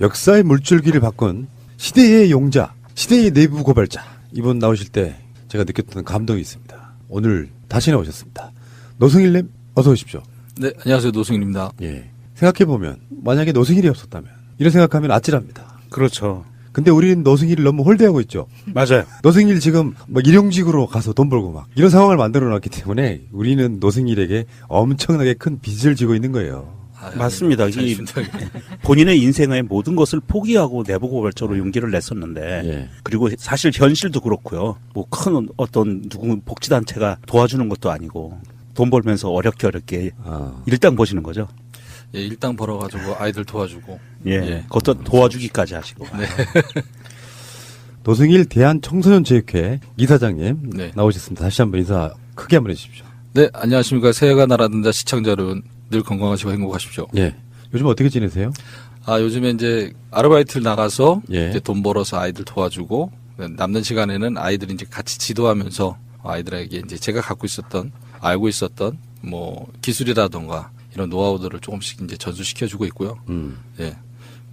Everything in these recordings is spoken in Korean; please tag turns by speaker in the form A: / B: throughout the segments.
A: 역사의 물줄기를 바꾼 시대의 용자, 시대의 내부 고발자. 이분 나오실 때 제가 느꼈던 감동이 있습니다. 오늘 다시 나오셨습니다. 노승일님 어서 오십시오.
B: 네, 안녕하세요. 노승일입니다.
A: 예. 생각해보면 만약에 노승일이 없었다면 이런 생각하면 아찔합니다.
C: 그렇죠.
A: 근데 우리는 노승일을 너무 홀대하고 있죠.
C: 맞아요.
A: 노승일 지금 막 일용직으로 가서 돈 벌고 막 이런 상황을 만들어 놨기 때문에 우리는 노승일에게 엄청나게 큰 빚을 지고 있는 거예요.
C: 맞습니다. 이 본인의 인생의 모든 것을 포기하고 내부고발자로 용기를 냈었는데
A: 예.
C: 그리고 사실 현실도 그렇고요. 뭐 큰 어떤 누구 복지단체가 도와주는 것도 아니고 돈 벌면서 어렵게 일당 버시는 거죠.
B: 예, 일당 벌어가지고 아이들 도와주고.
C: 예. 그것도 도와주기까지 하시고.
B: 네.
A: 노승일 대한청소년체육회 이사장님
B: 네.
A: 나오셨습니다. 다시 한번 인사 크게 한번 해주십시오.
B: 네, 안녕하십니까. 새해가 날아든다 시청자 여러분. 늘 건강하시고 행복하십시오.
A: 예. 요즘 어떻게 지내세요?
B: 요즘에 이제 아르바이트를 나가서
A: 예.
B: 이제 돈 벌어서 아이들 도와주고 남는 시간에는 아이들이 이제 같이 지도하면서 아이들에게 이제 제가 알고 있었던 뭐 기술이라던가 이런 노하우들을 조금씩 이제 전수시켜주고 있고요. 예.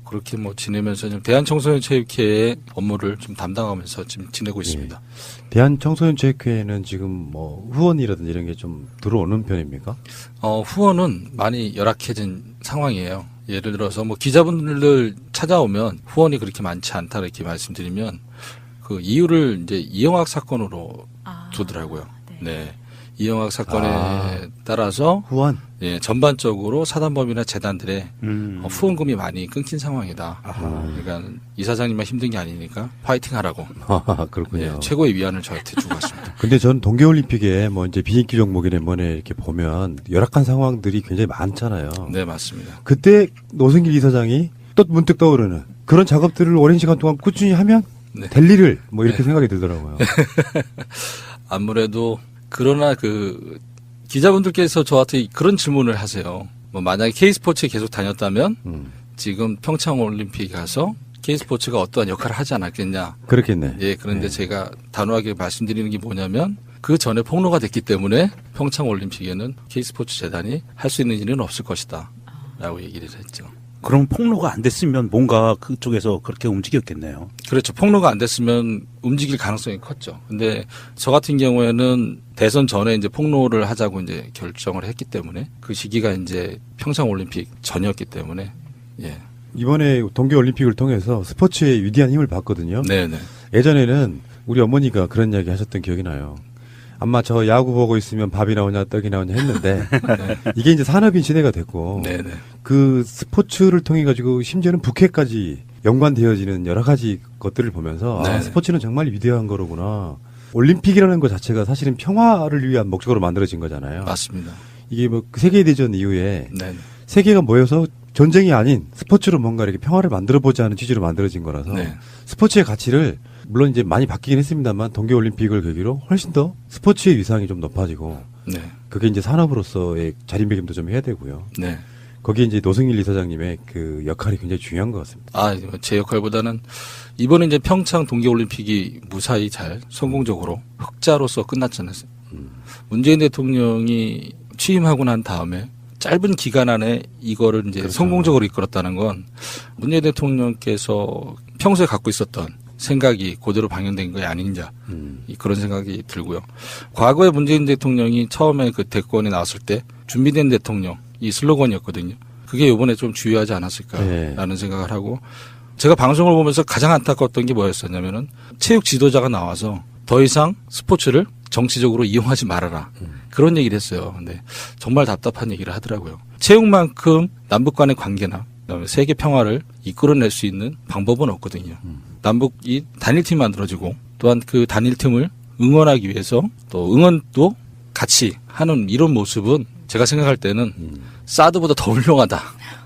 B: 그렇게 뭐 지내면서 좀 대한청소년체육회의 업무를 좀 담당하면서 지금 지내고 있습니다.
A: 예. 대한청소년체육회에는 지금 뭐 후원이라든지 이런 게 좀 들어오는 편입니까?
B: 후원은 많이 열악해진 상황이에요. 예를 들어서 뭐 기자분들 찾아오면 후원이 그렇게 많지 않다 이렇게 말씀드리면 그 이유를 이제 이영학 사건으로 두더라고요. 네. 이영학 사건에 따라서
A: 후원?
B: 예, 전반적으로 사단법인이나 재단들의 후원금이 많이 끊긴 상황이다. 그러니까 이사장님만 힘든 게 아니니까 파이팅 하라고.
A: 그렇군요.
B: 예, 최고의 위안을 저한테 주고 갔습니다.
A: 근데 전 동계올림픽에 뭐 이제 비인기 종목이나 뭐네 이렇게 보면 열악한 상황들이 굉장히 많잖아요.
B: 네, 맞습니다.
A: 그때 노승길 이사장이 또 문득 떠오르는 그런 작업들을 오랜 시간 동안 꾸준히 하면
B: 네.
A: 될 일을 뭐 이렇게 생각이 들더라고요.
B: 아무래도 그러나 그 기자분들께서 저한테 그런 질문을 하세요. 뭐 만약에 K스포츠에 계속 다녔다면 지금 평창올림픽에 가서 K스포츠가 어떠한 역할을 하지 않았겠냐.
A: 그렇겠네.
B: 예, 그런데 제가 단호하게 말씀드리는 게 뭐냐면 그 전에 폭로가 됐기 때문에 평창올림픽에는 K스포츠 재단이 할 수 있는 일은 없을 것이다. 라고 얘기를 했죠.
C: 그럼 폭로가 안 됐으면 뭔가 그쪽에서 그렇게 움직였겠네요.
B: 그렇죠. 폭로가 안 됐으면 움직일 가능성이 컸죠. 근데 저 같은 경우에는 대선 전에 이제 폭로를 하자고 이제 결정을 했기 때문에 그 시기가 이제 평창올림픽 전이었기 때문에 예.
A: 이번에 동계올림픽을 통해서 스포츠에 위대한 힘을 받거든요.
B: 네네.
A: 예전에는 우리 어머니가 그런 이야기 하셨던 기억이 나요. 엄마 저 야구 보고 있으면 밥이 나오냐 떡이 나오냐 했는데 이게 이제 산업인 시대가 됐고
B: 네네.
A: 그 스포츠를 통해 가지고 심지어는 북해까지 연관되어지는 여러 가지 것들을 보면서 아, 스포츠는 정말 위대한 거로구나. 올림픽이라는 것 자체가 사실은 평화를 위한 목적으로 만들어진 거잖아요.
B: 맞습니다.
A: 이게 뭐 세계대전 이후에
B: 네.
A: 세계가 모여서 전쟁이 아닌 스포츠로 뭔가 이렇게 평화를 만들어보자 하는 취지로 만들어진 거라서
B: 네.
A: 스포츠의 가치를 물론 이제 많이 바뀌긴 했습니다만 동계올림픽을 계기로 훨씬 더 스포츠의 위상이 좀 높아지고
B: 네.
A: 그게 이제 산업으로서의 자리매김도 좀 해야 되고요.
B: 네.
A: 거기에 이제 노승일 이사장님의 그 역할이 굉장히 중요한 것 같습니다.
B: 제 역할보다는 이번에 이제 평창 동계올림픽이 무사히 잘 성공적으로 흑자로서 끝났잖아요. 문재인 대통령이 취임하고 난 다음에 짧은 기간 안에 이거를 이제
A: 그렇죠.
B: 성공적으로 이끌었다는 건 문재인 대통령께서 평소에 갖고 있었던 생각이 그대로 방영된 게 아닌가 그런 생각이 들고요. 과거에 문재인 대통령이 처음에 그 대권에 나왔을 때 준비된 대통령 이 슬로건이었거든요. 그게 이번에 좀 주요하지 않았을까라는 생각을 하고 제가 방송을 보면서 가장 안타까웠던 게 뭐였었냐면은 체육 지도자가 나와서 더 이상 스포츠를 정치적으로 이용하지 말아라. 그런 얘기를 했어요. 근데 정말 답답한 얘기를 하더라고요. 체육만큼 남북 간의 관계나 그다음에 세계 평화를 이끌어낼 수 있는 방법은 없거든요. 남북이 단일팀이 만들어지고 또한 그 단일팀을 응원하기 위해서 또 응원도 같이 하는 이런 모습은 제가 생각할 때는 사드보다 더 훌륭하다.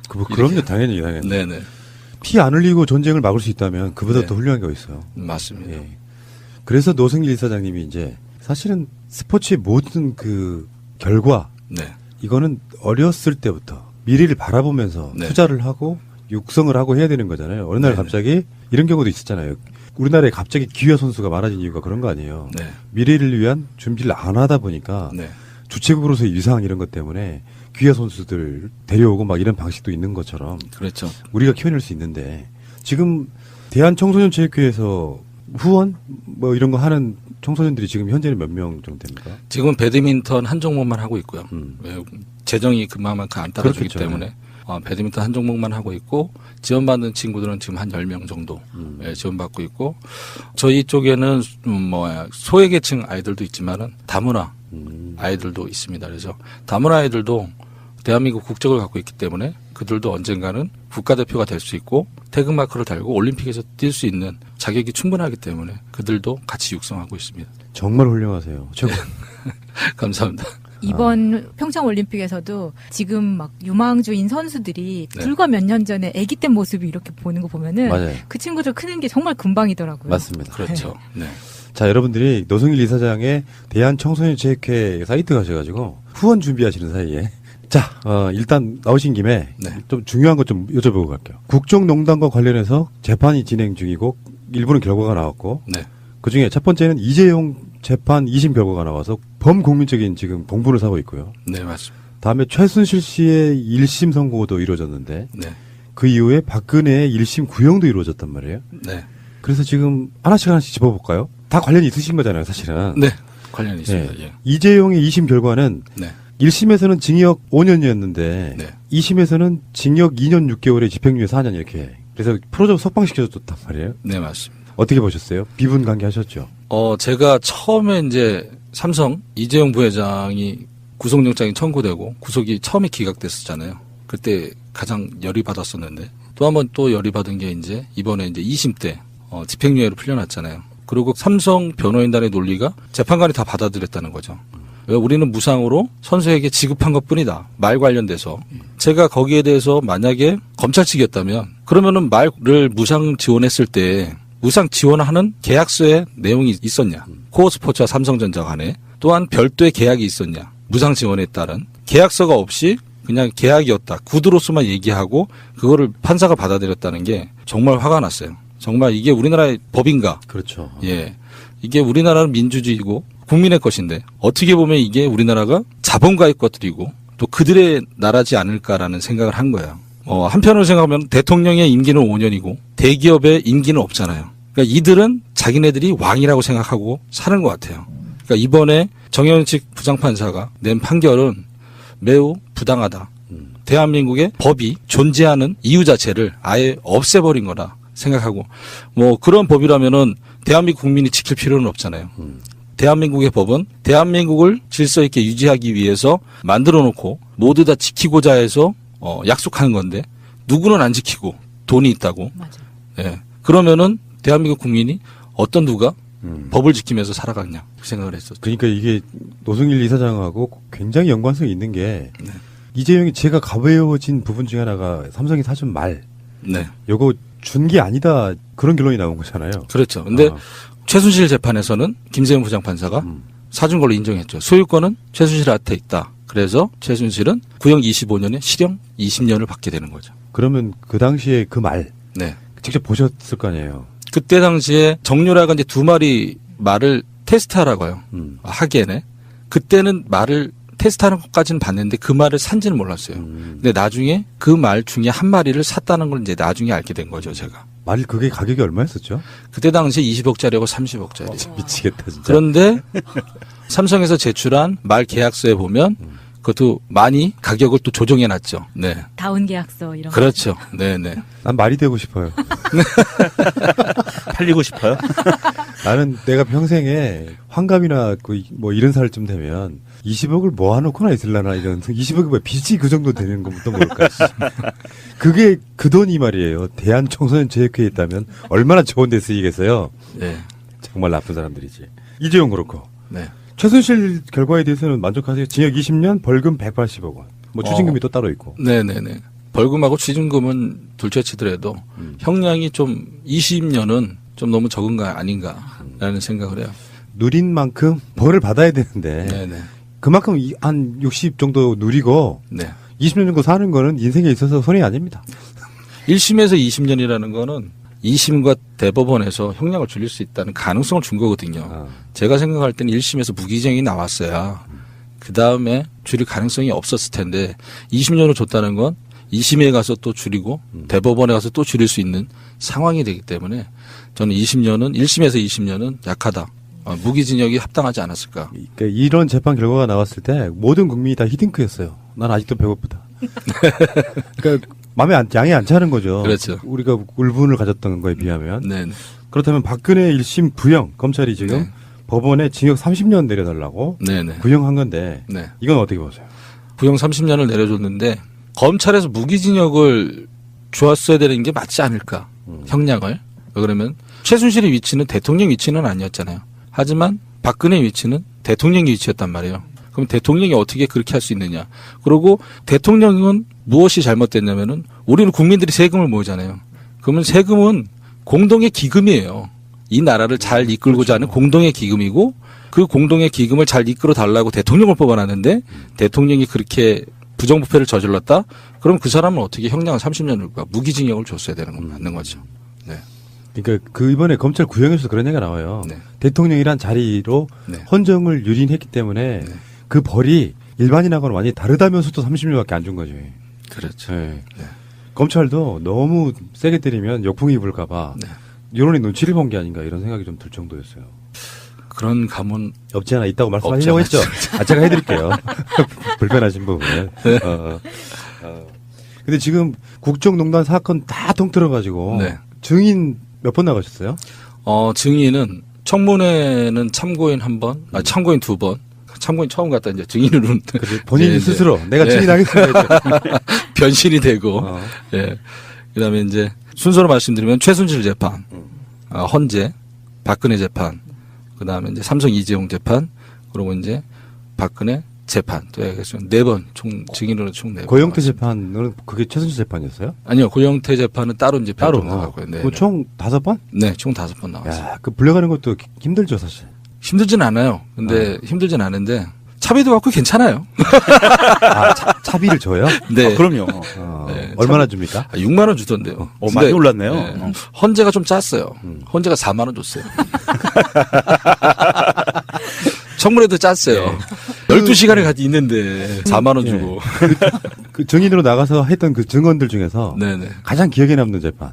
A: 그럼요. 당연히.
B: 네네.
A: 피 안 흘리고 전쟁을 막을 수 있다면 그보다
B: 네.
A: 더 훌륭한 게 있어요.
B: 맞습니다.
A: 예. 그래서 노승일 이사장님이 이제 사실은 스포츠의 모든 그 결과
B: 네.
A: 이거는 어렸을 때부터 미래를 바라보면서
B: 네.
A: 투자를 하고 육성을 하고 해야 되는 거잖아요. 어느 날
B: 네네.
A: 갑자기 이런 경우도 있었잖아요. 우리나라에 갑자기 기아 선수가 많아진 이유가 그런 거 아니에요.
B: 네.
A: 미래를 위한 준비를 안 하다 보니까
B: 네.
A: 주체국으로서의 위상 이런 것 때문에 기아 선수들 데려오고 막 이런 방식도 있는 것처럼
B: 그렇죠.
A: 우리가 키워낼 수 있는데 지금 대한청소년체육회에서 후원 뭐 이런 거 하는 청소년들이 지금 현재는 몇 명 정도 됩니까?
B: 지금은 배드민턴 한 종목만 하고 있고요. 재정이 그만큼 안 따라주기
A: 그렇겠죠.
B: 때문에 배드민턴 한 종목만 하고 있고 지원받는 친구들은 지금 한 10명 정도 지원받고 있고 저희 쪽에는 소외계층 아이들도 있지만은 다문화 아이들도 있습니다. 그래서 다문화 아이들도 대한민국 국적을 갖고 있기 때문에 그들도 언젠가는 국가대표가 될 수 있고 태극마크를 달고 올림픽에서 뛸 수 있는 자격이 충분하기 때문에 그들도 같이 육성하고 있습니다.
A: 정말 훌륭하세요. 최고.
B: 감사합니다.
D: 이번 평창올림픽에서도 지금 막 유망주인 선수들이
B: 네.
D: 불과 몇 년 전에 아기 때 모습이 이렇게 보는 거 보면은
A: 맞아요.
D: 그 친구들 크는 게 정말 금방이더라고요.
A: 맞습니다.
B: 그렇죠. 네.
A: 자, 여러분들이 노승일 이사장의 대한청소년체육회 사이트 가셔가지고 후원 준비하시는 사이에 자, 일단 나오신 김에
B: 네.
A: 좀 중요한 것 좀 여쭤보고 갈게요. 국정농단과 관련해서 재판이 진행 중이고 일부는 결과가 나왔고
B: 네.
A: 그중에 첫 번째는 이재용 재판 2심 결과가 나와서 범국민적인 지금 공분을 사고 있고요.
B: 네, 맞습니다.
A: 다음에 최순실 씨의 1심 선고도 이루어졌는데
B: 네.
A: 그 이후에 박근혜의 1심 구형도 이루어졌단 말이에요.
B: 네.
A: 그래서 지금 하나씩 짚어볼까요? 다 관련이 있으신 거잖아요, 사실은.
B: 네. 관련이 있습니다.
A: 네.
B: 예.
A: 이재용의 2심 결과는
B: 네.
A: 1심에서는 징역 5년이었는데
B: 네.
A: 2심에서는 징역 2년 6개월에 집행유예 4년 이렇게. 그래서 프로적 석방시켜줬단 말이에요.
B: 네, 맞습니다.
A: 어떻게 보셨어요? 비분 관계 하셨죠?
B: 제가 처음에 이제 삼성 이재용 부회장이 구속영장이 청구되고 구속이 처음에 기각됐었잖아요. 그때 가장 열이 받았었는데 또 한 번 또 열이 받은 게 이제 이번에 이제 2심 때 집행유예로 풀려났잖아요. 그리고 삼성 변호인단의 논리가 재판관이 다 받아들였다는 거죠. 왜 우리는 무상으로 선수에게 지급한 것뿐이다. 말 관련돼서 제가 거기에 대해서 만약에 검찰 측이었다면 그러면은 말을 무상 지원했을 때 무상 지원하는 계약서에 내용이 있었냐? 코어스포츠와 삼성전자 간에 또한 별도의 계약이 있었냐? 무상 지원에 따른 계약서가 없이 그냥 계약이었다. 구두로서만 얘기하고 그거를 판사가 받아들였다는 게 정말 화가 났어요. 정말 이게 우리나라의 법인가?
A: 그렇죠.
B: 예. 이게 우리나라는 민주주의고 국민의 것인데 어떻게 보면 이게 우리나라가 자본가의 것들이고 또 그들의 나라지 않을까라는 생각을 한 거예요. 한편으로 생각하면 대통령의 임기는 5년이고 대기업의 임기는 없잖아요. 그러니까 이들은 자기네들이 왕이라고 생각하고 사는 것 같아요. 그러니까 이번에 정현식 부장판사가 낸 판결은 매우 부당하다. 대한민국의 법이 존재하는 이유 자체를 아예 없애버린 거라 생각하고 그런 법이라면은 대한민국 국민이 지킬 필요는 없잖아요. 대한민국의 법은 대한민국을 질서 있게 유지하기 위해서 만들어 놓고 모두 다 지키고자 해서 약속하는 건데 누구는 안 지키고 돈이 있다고.
D: 맞아.
B: 예. 그러면은 대한민국 국민이 어떤 누가 법을 지키면서 살아가냐 그 생각을 했었죠.
A: 그러니까 이게 노승일 이사장하고 굉장히 연관성이 있는 게
B: 네.
A: 이재용이 제가 가벼워진 부분 중에 하나가 삼성이 사준 말
B: 네.
A: 요거 준 게 아니다 그런 결론이 나온 거잖아요.
B: 그렇죠. 근데 최순실 재판에서는 김세윤 부장판사가 사준 걸로 인정했죠. 소유권은 최순실한테 있다. 그래서 최순실은 구형 25년에 실형 20년을 받게 되는 거죠.
A: 그러면 그 당시에 그 말
B: 네.
A: 직접 보셨을 거 아니에요.
B: 그때 당시에 정유라가 이제 2마리 말을 테스트하라고 해요. 하기에는. 그때는 말을 테스트하는 것까지는 봤는데 그 말을 산지는 몰랐어요. 근데 나중에 그 말 중에 한 마리를 샀다는 걸 이제 나중에 알게 된 거죠, 제가.
A: 말 그게 가격이 얼마였었죠?
B: 그때 당시에 20억짜리하고 30억짜리.
A: 미치겠다 진짜.
B: 그런데 삼성에서 제출한 말 계약서에 보면 그것도 많이 가격을 또 조정해 놨죠. 네.
D: 다운 계약서 이런
B: 그렇죠. 네, 네.
A: 난 말이 되고 싶어요.
C: 팔리고 싶어요?
A: 나는 내가 평생에 환갑이나 뭐 이런 살쯤 되면 20억을 모아놓고나 있을라나 이런 20억이 뭐 빚이 그 정도 되는 것부터 모를까. 그게 그 돈이 말이에요. 대한청소년체육회에 있다면 얼마나 좋은 데 쓰이겠어요.
B: 네.
A: 정말 나쁜 사람들이지. 이재용 그렇고.
B: 네.
A: 최순실 결과에 대해서는 만족하세요? 징역 20년, 벌금 180억 원. 뭐 추징금이 또 따로 있고.
B: 네네네. 벌금하고 추징금은 둘째 치더라도 형량이 좀 20년은 좀 너무 적은 거 아닌가라는 생각을 해요.
A: 누린 만큼 벌을 받아야 되는데
B: 네네.
A: 그만큼 한 60 정도 누리고
B: 네.
A: 20년 정도 사는 거는 인생에 있어서 손해 아닙니다.
B: 1심에서 20년이라는 거는 2심과 대법원에서 형량을 줄일 수 있다는 가능성을 준 거거든요. 제가 생각할 때는 1심에서 무기징역이 나왔어야 그 다음에 줄일 가능성이 없었을 텐데 20년을 줬다는 건 2심에 가서 또 줄이고 대법원에 가서 또 줄일 수 있는 상황이 되기 때문에 저는 20년은 1심에서 20년은 약하다. 무기징역이 합당하지 않았을까.
A: 그러니까 이런 재판 결과가 나왔을 때 모든 국민이 다 히딩크였어요. 난 아직도 배고프다. 그러니까 양이 안 차는 거죠.
B: 그렇죠.
A: 우리가 울분을 가졌던 거에 비하면.
B: 네.
A: 그렇다면 박근혜 1심 구형 검찰이 지금
B: 네.
A: 법원에 징역 30년 내려달라고
B: 네네.
A: 구형한 건데
B: 네.
A: 이건 어떻게 보세요?
B: 구형 30년을 내려줬는데 검찰에서 무기징역을 주었어야 되는 게 맞지 않을까. 형량을. 왜 그러면 최순실의 위치는 대통령 위치는 아니었잖아요. 하지만 박근혜의 위치는 대통령의 위치였단 말이에요. 그럼 대통령이 어떻게 그렇게 할 수 있느냐. 그리고 대통령은 무엇이 잘못됐냐면은 우리는 국민들이 세금을 모으잖아요. 그러면 세금은 공동의 기금이에요. 이 나라를 잘 이끌고자 하는 공동의 기금이고 그 공동의 기금을 잘 이끌어 달라고 대통령을 뽑아놨는데 대통령이 그렇게 부정부패를 저질렀다? 그럼 그 사람은 어떻게 형량을 30년을 줄까? 무기징역을 줬어야 되는 건 맞는 거죠. 네.
A: 그러니까 그 이번에 검찰 구형에서 그런 얘기가 나와요.
B: 네.
A: 대통령이란 자리로
B: 네.
A: 헌정을 유린했기 때문에
B: 네.
A: 그 벌이 일반인하고는 완전히 다르다면서도 30년밖에 안 준 거죠.
B: 그렇죠.
A: 네.
B: 네.
A: 검찰도 너무 세게 때리면 역풍이 불까봐
B: 네.
A: 여론의 눈치를 본 게 아닌가 이런 생각이 좀 들 정도였어요.
B: 그런 감은
A: 없지 않아 있다고 말씀하시려고 했죠. 제가 해드릴게요. 불편하신 부분은.
B: 네.
A: 근데 지금 국정농단 사건 다 통틀어가지고
B: 네.
A: 증인 몇 번 나가셨어요?
B: 증인은 청문회는 참고인 1번, 참고인 2번. 참고인 처음 갔다 이제 증인으로
A: 본인이
B: 네,
A: 스스로
B: 네.
A: 내가 증인하겠습니다.
B: 변신이 되고 예. 그다음에 이제 순서로 말씀드리면 최순실 재판, 헌재, 박근혜 재판, 그다음에 이제 삼성 이재용 재판, 그리고 이제 박근혜 재판. 그래서 4번 총 증인으로 총 4번.
A: 고영태 재판은 그게 최순실 재판이었어요?
B: 아니요. 고영태 재판은 따로 이제
A: 따로
B: 별도로 나가고요. 네.
A: 총 5번?
B: 네, 총 5번 나왔어요.
A: 야, 그 불려가는 것도 힘들죠, 사실.
B: 힘들진 않아요. 근데 힘들진 않은데 차비도 받고 괜찮아요.
A: 차비를 줘요?
B: 네.
C: 그럼요.
B: 네,
A: 얼마나 줍니까?
B: 6만 원 주던데요.
C: 많이
B: 근데,
C: 올랐네요.
B: 네, 헌재가 좀 짰어요. 헌재가 4만 원 줬어요. 청문회도 짰어요. 12시간을 같이 있는데 4만 원 주고.
A: 그 증인으로 나가서 했던 그 증언들 중에서
B: 네네.
A: 가장 기억에 남는 재판.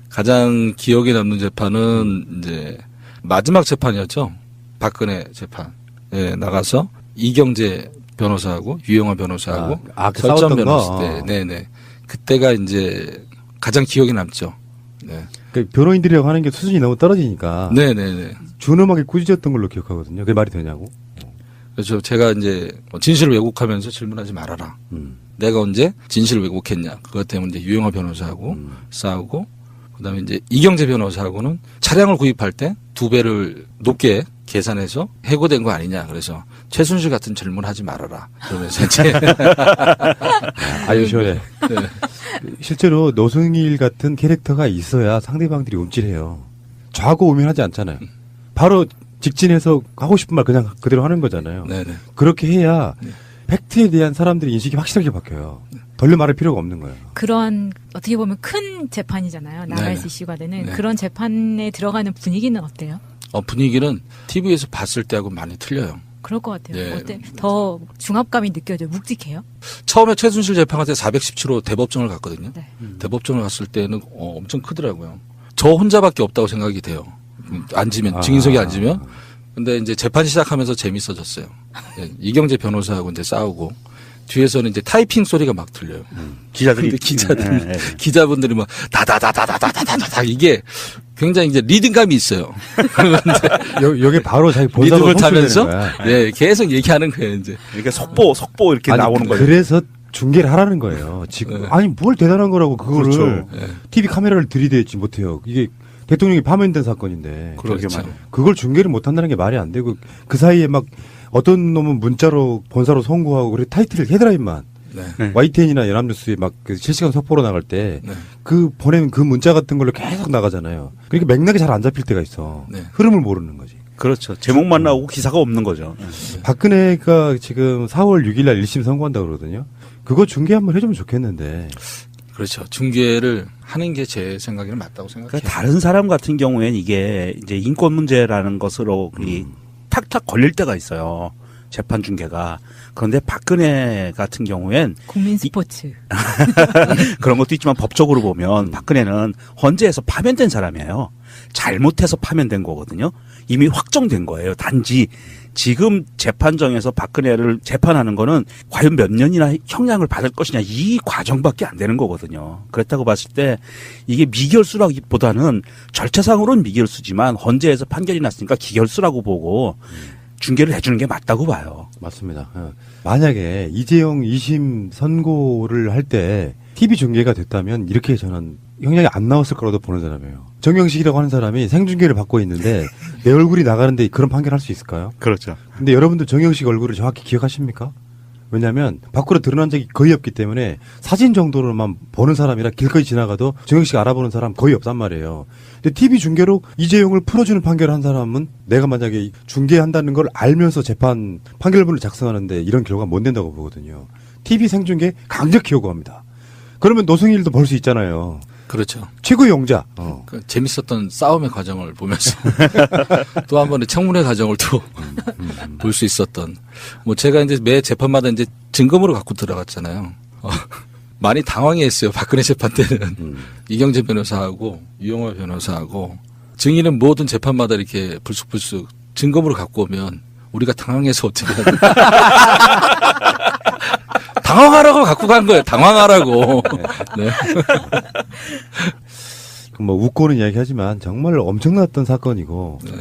B: 가장 기억에 남는 재판은 이제 마지막 재판이었죠. 박근혜 재판. 예, 나가서 이경재 변호사하고 유영하 변호사하고
A: 그
B: 설전
A: 싸웠던
B: 변호사
A: 거.
B: 때, 네네. 그때가 이제 가장 기억에 남죠. 네.
A: 그 변호인들이라고 하는 게 수준이 너무 떨어지니까
B: 네네네.
A: 준엄하게 꾸짖었던 걸로 기억하거든요. 그게 말이 되냐고.
B: 그래서 제가 이제 진실을 왜곡하면서 질문하지 말아라. 내가 언제 진실을 왜곡했냐. 그것 때문에 이제 유영하 변호사하고 싸우고, 그다음에 이제 이경재 변호사하고는 차량을 구입할 때 2배를 높게 계산해서 해고된 거 아니냐. 그래서 최순실 같은 질문하지 말아라. 그러면서 이제
A: 아유 시원해.
B: 네.
A: 실제로 노승일 같은 캐릭터가 있어야 상대방들이 움찔해요. 좌고우면하지 않잖아요. 바로 직진해서 하고 싶은 말 그냥 그대로 하는 거잖아요.
B: 네네.
A: 그렇게 해야 팩트에 대한 사람들의 인식이 확실하게 바뀌어요. 덜려 말할 필요가 없는 거예요.
D: 그런 어떻게 보면 큰 재판이잖아요. 나라에서
B: 네네.
D: 이슈가 되는
B: 네.
D: 그런 재판에 들어가는 분위기는 어때요?
B: 분위기는 TV에서 봤을 때하고 많이 틀려요.
D: 그럴 것 같아요.
B: 네.
D: 어때? 더 중압감이 느껴져요. 묵직해요?
B: 처음에 최순실 재판할 때 417호 대법정을 갔거든요.
D: 네.
B: 대법정을 갔을 때는 엄청 크더라고요. 저 혼자밖에 없다고 생각이 돼요. 앉으면 증인석에 앉으면. 근데 이제 재판 시작하면서 재밌어졌어요. 예, 이경재 변호사하고 이제 싸우고 뒤에서는 이제 타이핑 소리가 막 들려요.
C: 기자들이
B: 근데 기자분들이 막 다다다다다다다다다 이게 굉장히 이제 리듬감이 있어요.
A: 여기 바로 자기 본사로
B: 리듬을 타면서
A: 송출되는 거야.
B: 네 계속 얘기하는 거예요 이제.
C: 이렇게 속보 이렇게
A: 아니,
C: 나오는 거예요.
A: 그래서 중계를 하라는 거예요. 지금
B: 네.
A: 아니 뭘 대단한 거라고 그거를
C: 그렇죠.
B: 네.
A: TV 카메라를 들이대지 못해요. 이게 대통령이 파면된 사건인데
C: 그러게
B: 그렇죠.
C: 말이에요.
A: 그걸 중계를 못 한다는 게 말이 안 되고 그 사이에 막 어떤 놈은 문자로 본사로 송구하고 그리고 타이틀을 헤드라인만
B: 네.
A: YTN이나 연합뉴스에 막 그 실시간 속보로 나갈 때
B: 네.
A: 그 보낸 그 문자 같은 걸로 계속 나가잖아요. 그러니까 맥락이 잘 안 잡힐 때가 있어.
B: 네.
A: 흐름을 모르는 거지.
C: 그렇죠. 제목만 나오고 기사가 없는 거죠.
A: 박근혜가 지금 4월 6일 날 1심 선고한다고 그러거든요. 그거 중계 한번 해주면 좋겠는데.
B: 그렇죠. 중계를 하는 게 제 생각에는 맞다고 생각해요.
C: 그러니까 다른 사람 같은 경우에는 이게 이제 인권 문제라는 것으로 탁탁 걸릴 때가 있어요. 재판 중계가. 그런데 박근혜 같은 경우엔
D: 국민 스포츠.
C: 그런 것도 있지만 법적으로 보면 박근혜는 헌재에서 파면된 사람이에요. 잘못해서 파면된 거거든요. 이미 확정된 거예요. 단지 지금 재판정에서 박근혜를 재판하는 거는 과연 몇 년이나 형량을 받을 것이냐 이 과정밖에 안 되는 거거든요. 그렇다고 봤을 때 이게 미결수라기보다는 절차상으로는 미결수지만 헌재에서 판결이 났으니까 기결수라고 보고 중계를 해주는 게 맞다고 봐요.
A: 맞습니다. 만약에 이재용 2심 선고를 할 때 TV 중계가 됐다면 이렇게 저는 형량이 안 나왔을 거라도 보는 사람이에요. 정영식이라고 하는 사람이 생중계를 받고 있는데 내 얼굴이 나가는데 그런 판결할 수 있을까요?
C: 그렇죠.
A: 근데 여러분들 정영식 얼굴을 정확히 기억하십니까? 왜냐하면 밖으로 드러난 적이 거의 없기 때문에 사진 정도로만 보는 사람이라 길거리 지나가도 정영식 알아보는 사람 거의 없단 말이에요. 근데 TV 중계로 이재용을 풀어주는 판결을 한 사람은 내가 만약에 중계한다는 걸 알면서 재판 판결문을 작성하는데 이런 결과가 못 된다고 보거든요. TV 생중계 강력히 요구합니다. 그러면 노승일도 볼 수 있잖아요.
B: 그렇죠.
A: 최고의 용자.
B: 그 재밌었던 싸움의 과정을 보면서 또 한 번의 청문회 과정을 또 볼 수 있었던. 뭐 제가 이제 매 재판마다 이제 증거물을 갖고 들어갔잖아요. 많이 당황했어요. 박근혜 재판 때는 이경재 변호사하고 유영화 변호사하고 증인은 모든 재판마다 이렇게 불쑥불쑥 증거물을 갖고 오면 우리가 당황해서 어떻게 해야 돼? 당황하라고 갖고 간 거예요. 당황하라고. 네.
A: 뭐 웃고는 이야기하지만 정말 엄청났던 사건이고
B: 네.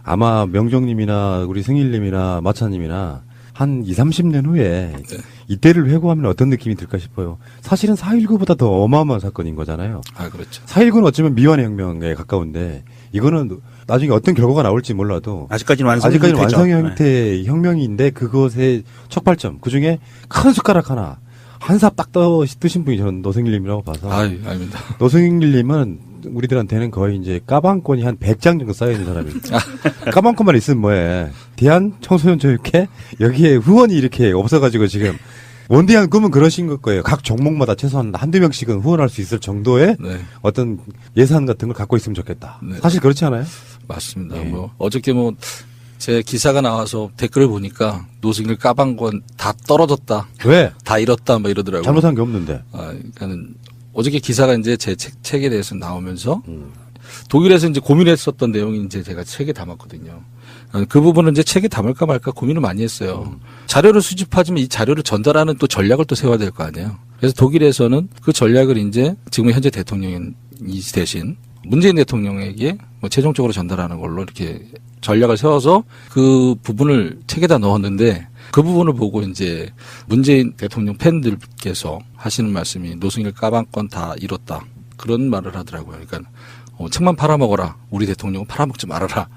A: 아마 명정님이나 우리 승일님이나 마차님이나 한 20, 30년 후에
B: 네.
A: 이때를 회고하면 어떤 느낌이 들까 싶어요. 사실은 4.19보다 더 어마어마한 사건인 거잖아요.
B: 아, 그렇죠.
A: 4.19는 어쩌면 미완의 혁명에 가까운데 이거는 나중에 어떤 결과가 나올지 몰라도
C: 아직까지는 완성
A: 아직까지는
C: 형태죠.
A: 완성 형태의 혁명인데 그것의 촉발점 그중에 큰 숟가락 하나 한 삽 딱 뜨신 분이 저는 노승일님이라고 봐서
B: 아닙니다.
A: 노승일님은 우리들한테는 거의 이제 까방권이 한 100장 정도 쌓여있는 사람입니다. 까방권만 있으면 뭐해. 대한청소년교육회 여기에 후원이 이렇게 없어가지고 지금 원대한 꿈은 그러신 거예요. 각 종목마다 최소한 한두 명씩은 후원할 수 있을 정도의
B: 네.
A: 어떤 예산 같은 걸 갖고 있으면 좋겠다.
B: 네.
A: 사실 그렇지 않아요?
B: 맞습니다.
A: 네.
B: 뭐 어저께 뭐 제 기사가 나와서 댓글을 보니까 노승일 까방권 다 떨어졌다.
A: 왜?
B: 다 잃었다. 뭐 이러더라고요.
A: 잘못한 게 없는데.
B: 그러니까는 어저께 기사가 이제 제 책에 대해서 나오면서 독일에서 이제 고민했었던 내용이 이제 제가 책에 담았거든요. 그 부분은 이제 책에 담을까 말까 고민을 많이 했어요. 자료를 수집하지만 이 자료를 전달하는 또 전략을 또 세워야 될 거 아니에요. 그래서 독일에서는 그 전략을 이제 지금 현재 대통령이 대신 문재인 대통령에게 뭐 최종적으로 전달하는 걸로 이렇게 전략을 세워서 그 부분을 책에다 넣었는데 그 부분을 보고 이제 문재인 대통령 팬들께서 하시는 말씀이 노승일 까방권 다 잃었다. 그런 말을 하더라고요. 그러니까 책만 팔아먹어라. 우리 대통령은 팔아먹지 말아라.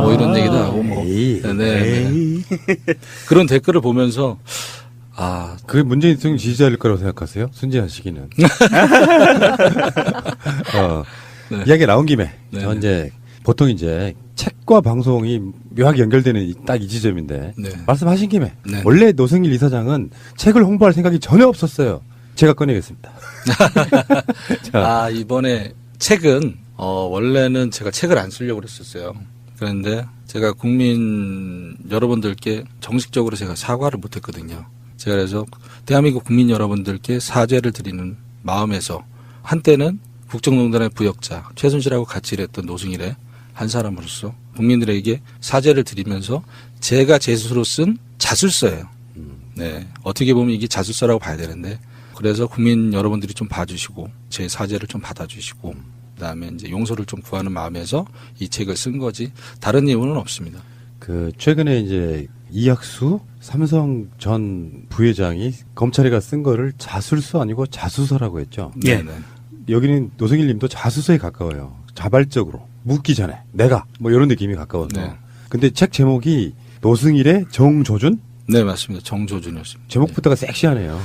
B: 뭐 이런 얘기도 하고 뭐. 네. 그런 댓글을 보면서
A: 그게 문재인 대통령 지지자일 거라고 생각하세요? 순진한 시기는.
B: 네.
A: 이야기 나온 김에
B: 네.
A: 저 이제 보통 이제 책과 방송이 묘하게 연결되는 딱 이 지점인데
B: 네.
A: 말씀하신 김에
B: 네.
A: 원래 노승일 이사장은 책을 홍보할 생각이 전혀 없었어요. 제가 꺼내겠습니다. 자,
B: 이번에 책은 원래는 제가 책을 안 쓰려고 그랬었어요. 그런데 제가 국민 여러분들께 정식적으로 제가 사과를 못했거든요. 제가 그래서 대한민국 국민 여러분들께 사죄를 드리는 마음에서 한때는 국정농단의 부역자 최순실하고 같이 일했던 노승일의 한 사람으로서 국민들에게 사죄를 드리면서 제가 제 스스로 쓴 자술서예요. 네, 어떻게 보면 이게 자술서라고 봐야 되는데 그래서 국민 여러분들이 좀 봐주시고 제 사죄를 좀 받아주시고 그다음에 이제 용서를 좀 구하는 마음에서 이 책을 쓴 거지 다른 이유는 없습니다.
A: 그 최근에 이제 이학수 삼성 전 부회장이 검찰에가 쓴 거를 자술서 아니고 자수서라고 했죠.
C: 예.
B: 네.
A: 여기는 노승일 님도 자수서에 가까워요. 자발적으로. 묻기 전에. 내가. 뭐 이런 느낌이 가까워서.
B: 네.
A: 근데 책 제목이 노승일의 정조준?
B: 네, 맞습니다. 정조준이었습니다.
A: 제목부터가 섹시하네요.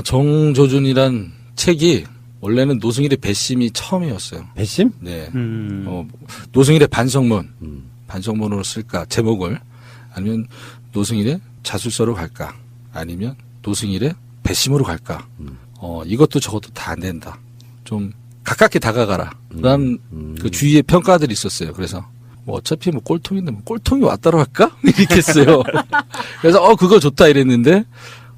B: 정조준이란 책이 원래는 노승일의 배심이 처음이었어요.
A: 배심?
B: 네. 노승일의 반성문. 반성문으로 쓸까, 제목을. 아니면 노승일의 자술서로 갈까. 아니면 노승일의 배심으로 갈까. 이것도 저것도 다 안 된다. 좀 가깝게 다가가라. 그런 그 주위에 평가들이 있었어요. 그래서 뭐 어차피 뭐 꼴통인데 뭐 꼴통이 왔다로 할까? 이렇게 했어요. 그래서 그거 좋다 이랬는데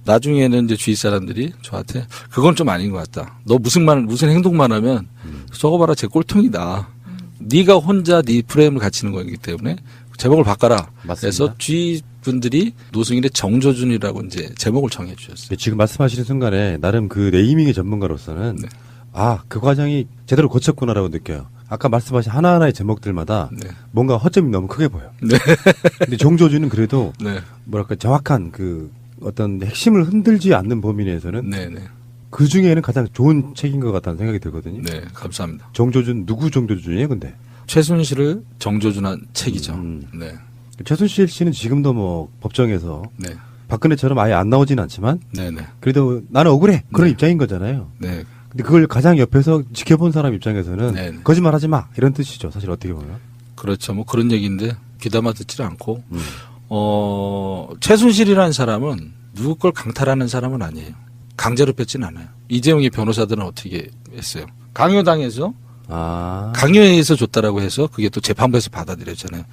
B: 나중에는 이제 주위 사람들이 저한테 그건 좀 아닌 것 같다. 너 무슨 행동만 하면 저거 봐라 제 꼴통이다. 네가 혼자 네 프레임을 갖추는 거기 때문에 제목을 바꿔라.
A: 맞습니다.
B: 그래서 주위 분들이 노승일의 정조준이라고 이제 제목을 정해 주셨어요.
A: 지금 말씀하시는 순간에 나름 그 네이밍의 전문가로서는
B: 네.
A: 그 과정이 제대로 거쳤구나라고 느껴요. 아까 말씀하신 하나하나의 제목들마다
B: 네.
A: 뭔가 허점이 너무 크게 보여.
B: 네.
A: 근데 정조준은 그래도
B: 네.
A: 뭐랄까 정확한 그 어떤 핵심을 흔들지 않는 범위 내에서는
B: 네, 네.
A: 그 중에는 가장 좋은 책인 것 같다는 생각이 들거든요.
B: 네, 감사합니다.
A: 정조준 누구 정조준이에요, 근데?
B: 최순실을 정조준한 책이죠. 네.
A: 최순실 씨는 지금도 뭐 법정에서
B: 네.
A: 박근혜처럼 아예 안 나오진 않지만
B: 네, 네.
A: 그래도 나는 억울해 그런
B: 네.
A: 입장인 거잖아요.
B: 네.
A: 근데 그걸 가장 옆에서 지켜본 사람 입장에서는
B: 네.
A: 거짓말하지 마 이런 뜻이죠. 사실 어떻게 보면.
B: 그렇죠. 뭐 그런 얘기인데 귀담아 듣지를 않고 최순실이라는 사람은 누구 걸 강탈하는 사람은 아니에요. 강제로 뺐지는 않아요. 이재용의 변호사들은 어떻게 했어요? 강요당해서 강요에 의해서 줬다라고 해서 그게 또 재판부에서 받아들였잖아요.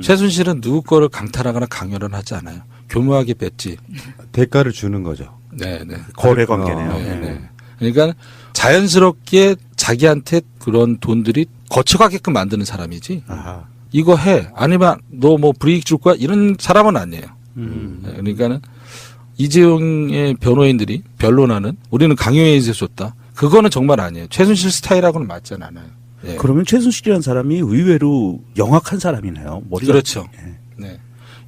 B: 최순실은 누구 거를 강탈하거나 강요를 하지 않아요. 교묘하게 뺐지.
A: 대가를 주는 거죠.
B: 네, 네.
C: 거래 관계네요.
B: 네, 네. 그러니까 자연스럽게 자기한테 그런 돈들이 거쳐가게끔 만드는 사람이지.
C: 아하.
B: 이거 해. 아니면 너 뭐 불이익 줄 거야? 이런 사람은 아니에요. 네, 그러니까는 이재용의 변호인들이 변론하는 우리는 강요에 의해서 줬다. 그거는 정말 아니에요. 최순실 스타일하고는 맞지 않아요. 예.
C: 그러면 최순실이라는 사람이 의외로 영악한 사람이네요. 머리가.
B: 그렇죠.
C: 예.
B: 네.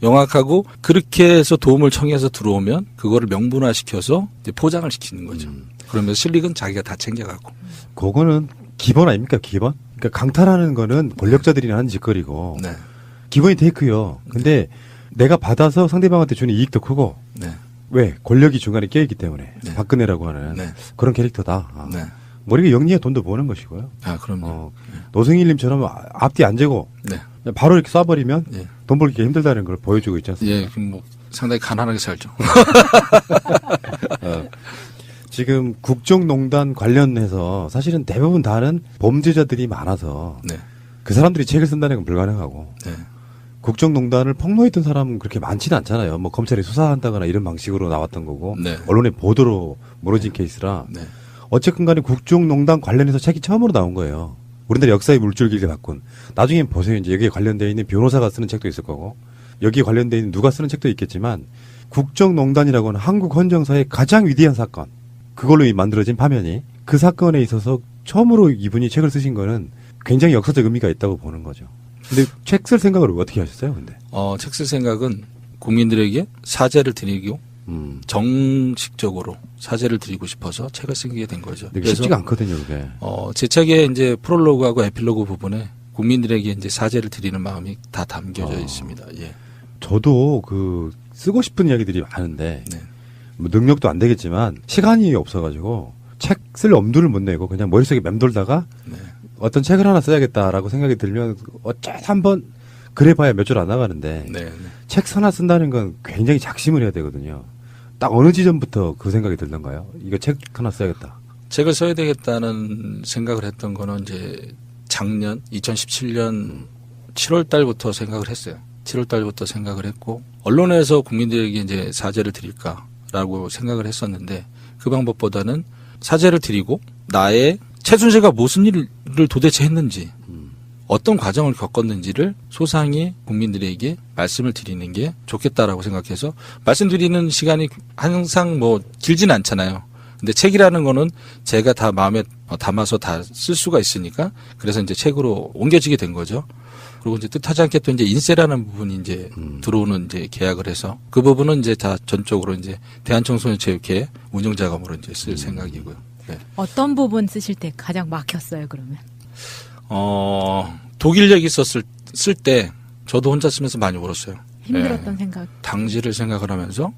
B: 영악하고 그렇게 해서 도움을 청해서 들어오면 그거를 명분화시켜서 이제 포장을 시키는 거죠. 그러면 실익은 자기가 다 챙겨가고.
A: 그거는 기본 아닙니까? 기본? 그러니까 강탈하는 거는 권력자들이 하는 짓거리고
B: 네.
A: 기본이 테이크요. 근데 내가 받아서 상대방한테 주는 이익도 크고
B: 네.
A: 왜? 권력이 중간에 껴있기 때문에
B: 네.
A: 박근혜라고 하는
B: 네.
A: 그런 캐릭터다.
B: 네.
A: 머리가 영리해 돈도 버는 것이고요.
B: 그럼요.
A: 노승일님처럼 앞뒤 안 재고
B: 네.
A: 그냥 바로 이렇게 쏴버리면
B: 예.
A: 돈 벌기 힘들다는 걸 보여주고 있지 않습니까?
B: 예, 그럼 뭐 상당히 가난하게 살죠.
A: 지금 국정농단 관련해서 사실은 대부분 다는 범죄자들이 많아서
B: 네.
A: 그 사람들이 책을 쓴다는 건 불가능하고
B: 네.
A: 국정농단을 폭로했던 사람은 그렇게 많지는 않잖아요. 뭐 검찰이 수사한다거나 이런 방식으로 나왔던 거고
B: 네.
A: 언론의 보도로 무너진 케이스라
B: 네.
A: 어쨌든 간에 국정농단 관련해서 책이 처음으로 나온 거예요. 우리나라 역사의 물줄기를 바꾼. 나중에 보세요. 이제 여기에 관련되어 있는 변호사가 쓰는 책도 있을 거고 여기에 관련되어 있는 누가 쓰는 책도 있겠지만 국정농단이라고 하는 한국 헌정사의 가장 위대한 사건 그걸로 만들어진 파면이 그 사건에 있어서 처음으로 이분이 책을 쓰신 거는 굉장히 역사적 의미가 있다고 보는 거죠. 근데 책 쓸 생각을 어떻게 하셨어요? 근데
B: 책 쓸 생각은 국민들에게 사죄를 드리고 정식적으로 사죄를 드리고 싶어서 책을 쓰게 된 거죠.
A: 되게 쉽지가 않거든요, 그게.
B: 제 책의 이제 프롤로그하고 에필로그 부분에 국민들에게 이제 사죄를 드리는 마음이 다 담겨져 있습니다. 예.
A: 저도 그 쓰고 싶은 이야기들이 많은데
B: 네.
A: 뭐 능력도 안 되겠지만 시간이 없어가지고 책 쓸 엄두를 못 내고 그냥 머릿속에 맴돌다가
B: 네.
A: 어떤 책을 하나 써야겠다라고 생각이 들면 어쩌다 한번 그래봐야 몇 줄 안 나가는데
B: 네. 네.
A: 책 하나 쓴다는 건 굉장히 작심을 해야 되거든요. 딱 어느 지점부터 그 생각이 들던가요? 이거 책 하나 써야겠다.
B: 책을 써야 되겠다는 생각을 했던 거는 이제 작년 2017년 7월 달부터 생각을 했어요. 7월 달부터 생각을 했고 언론에서 국민들에게 이제 사죄를 드릴까라고 생각을 했었는데 그 방법보다는 사죄를 드리고 나의 최순실과 무슨 일을 도대체 했는지 어떤 과정을 겪었는지를 소상히 국민들에게 말씀을 드리는 게 좋겠다라고 생각해서 말씀드리는 시간이 항상 뭐 길진 않잖아요. 근데 책이라는 거는 제가 다 마음에 담아서 다 쓸 수가 있으니까 그래서 이제 책으로 옮겨지게 된 거죠. 그리고 이제 뜻하지 않게 또 이제 인쇄라는 부분이 이제 들어오는 이제 계약을 해서 그 부분은 이제 다 전적으로 이제 대한청소년체육회 운영자금으로 이제 쓸 생각이고요. 네.
D: 어떤 부분 쓰실 때 가장 막혔어요, 그러면?
B: 독일 얘기 쓸 때 저도 혼자 쓰면서 많이 울었어요.
D: 힘들었던
B: 네.
D: 생각.
B: 당시를 생각을 하면서